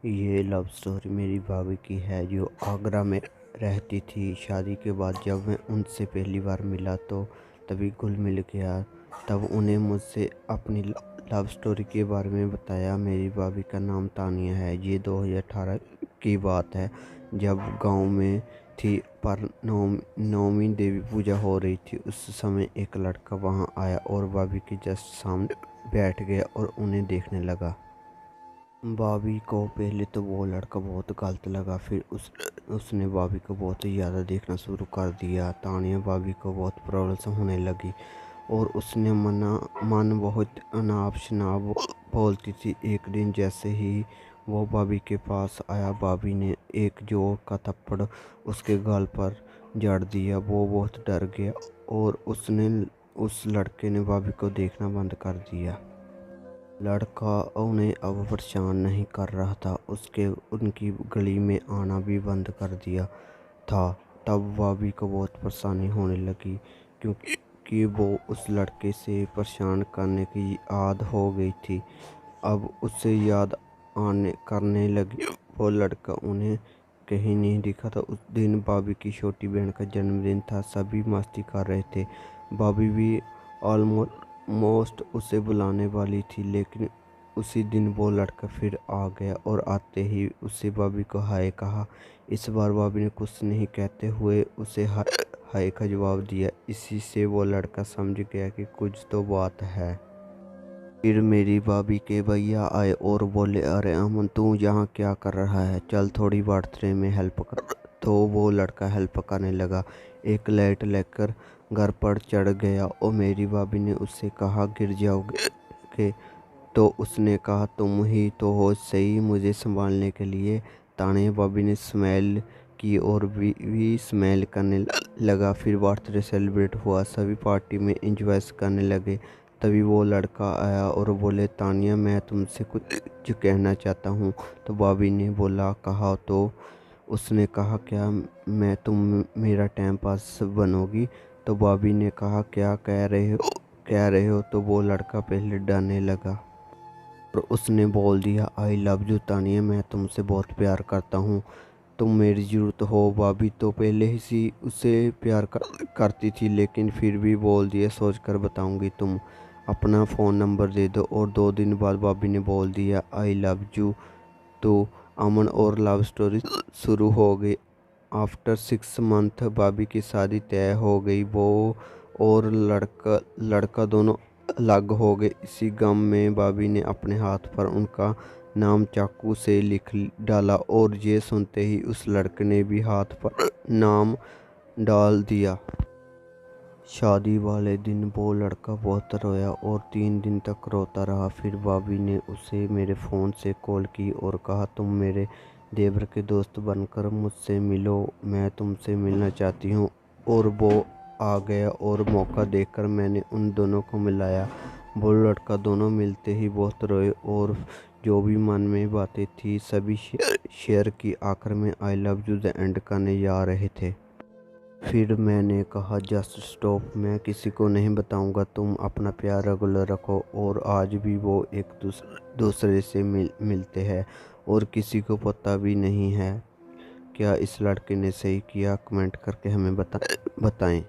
ये love story मेरी भाभी की है जो आगरा में रहती थी। शादी के बाद जब मैं उनसे पहली बार मिला तो तभी घुल मिल गया। तब उन्हें मुझसे अपनी लव स्टोरी के बारे में बताया। मेरी भाभी का नाम तानिया है। ये 2018 की बात है जब गांव में थी पर नवमी देवी पूजा हो रही थी। उस समय एक लड़का वहां आया और भाभी के जस्ट सामने बैठ गया और उन्हें देखने लगा। भाभी को पहले तो वो लड़का बहुत गलत लगा, फिर उसने भाभी को बहुत ही ज़्यादा देखना शुरू कर दिया। तानिया भाभी को बहुत प्रॉब्लम होने लगी और उसने मन बहुत अनाप शनाप बोलती थी। एक दिन जैसे ही वो भाभी के पास आया, भाभी ने एक जोर का थप्पड़ उसके गाल पर जड़ दिया। वो बहुत डर गया और उस लड़के ने भाभी को देखना बंद कर दिया। लड़का उन्हें अब परेशान नहीं कर रहा था, उनकी गली में आना भी बंद कर दिया था। तब भाभी को बहुत परेशानी होने लगी क्योंकि वो उस लड़के से परेशान करने की आदत हो गई थी। अब उससे याद आने करने लगी। वो लड़का उन्हें कहीं नहीं दिखा था। उस दिन भाभी की छोटी बहन का जन्मदिन था। सभी मस्ती कर रहे थे। भाभी भी ऑलमोस्ट उसे बुलाने वाली थी, लेकिन उसी दिन वो लड़का फिर आ गया और आते ही उससे भाभी को हाय कहा। इस बार भाभी ने कुछ नहीं कहते हुए उसे हाय का जवाब दिया। इसी से वो लड़का समझ गया कि कुछ तो बात है। फिर मेरी भाभी के भैया आए और बोले, अरे अमन, तू यहाँ क्या कर रहा है? चल थोड़ी बर्थडे में हेल्प कर। तो वो लड़का हेल्प करने लगा। एक लाइट लेकर घर पर चढ़ गया और मेरी भाभी ने उससे कहा, गिर जाओगे। तो उसने कहा, तुम ही तो हो सही मुझे संभालने के लिए। तानिया भाभी ने स्माइल की और भी स्माइल करने लगा। फिर बर्थडे सेलिब्रेट हुआ। सभी पार्टी में एंजॉय करने लगे। तभी वो लड़का आया और बोले, तानिया, मैं तुमसे कुछ कहना चाहता हूँ। तो भाभी ने बोला, कहा। तो उसने कहा, क्या तुम मेरा टाइम पास बनोगी? तो भाभी ने कहा, क्या कह रहे हो? तो वो लड़का पहले डरने लगा और उसने बोल दिया, आई लव यू तानिया, मैं तुमसे बहुत प्यार करता हूँ, तुम मेरी ज़रूरत हो। भाभी तो पहले ही सी उससे प्यार करती थी, लेकिन फिर भी बोल दिया, सोच कर बताऊँगी, तुम अपना फ़ोन नंबर दे दो। और 2 दिन बाद भाभी ने बोल दिया, आई लव यू। तो अमन और लव स्टोरी शुरू हो गई। आफ्टर 6 मंथ भाभी की शादी तय हो गई। वो और लड़का दोनों अलग हो गए। इसी गम में भाभी ने अपने हाथ पर उनका नाम चाकू से लिख डाला और ये सुनते ही उस लड़के ने भी हाथ पर नाम डाल दिया। शादी वाले दिन वो लड़का बहुत रोया और 3 दिन तक रोता रहा। फिर भाभी ने उसे मेरे फ़ोन से कॉल की और कहा, तुम मेरे देवर के दोस्त बनकर मुझसे मिलो, मैं तुमसे मिलना चाहती हूँ। और वो आ गया और मौका देखकर मैंने उन दोनों को मिलाया। वो लड़का दोनों मिलते ही बहुत रोए और जो भी मन में बातें थी सभी शेयर की। आखिर में I love you the end करने जा रहे थे। फिर मैंने कहा, जस्ट स्टॉप, मैं किसी को नहीं बताऊंगा, तुम अपना प्यार रेगुलर रखो। और आज भी वो एक दूसरे से मिलते हैं और किसी को पता भी नहीं है। क्या इस लड़के ने सही किया? कमेंट करके हमें बताएं।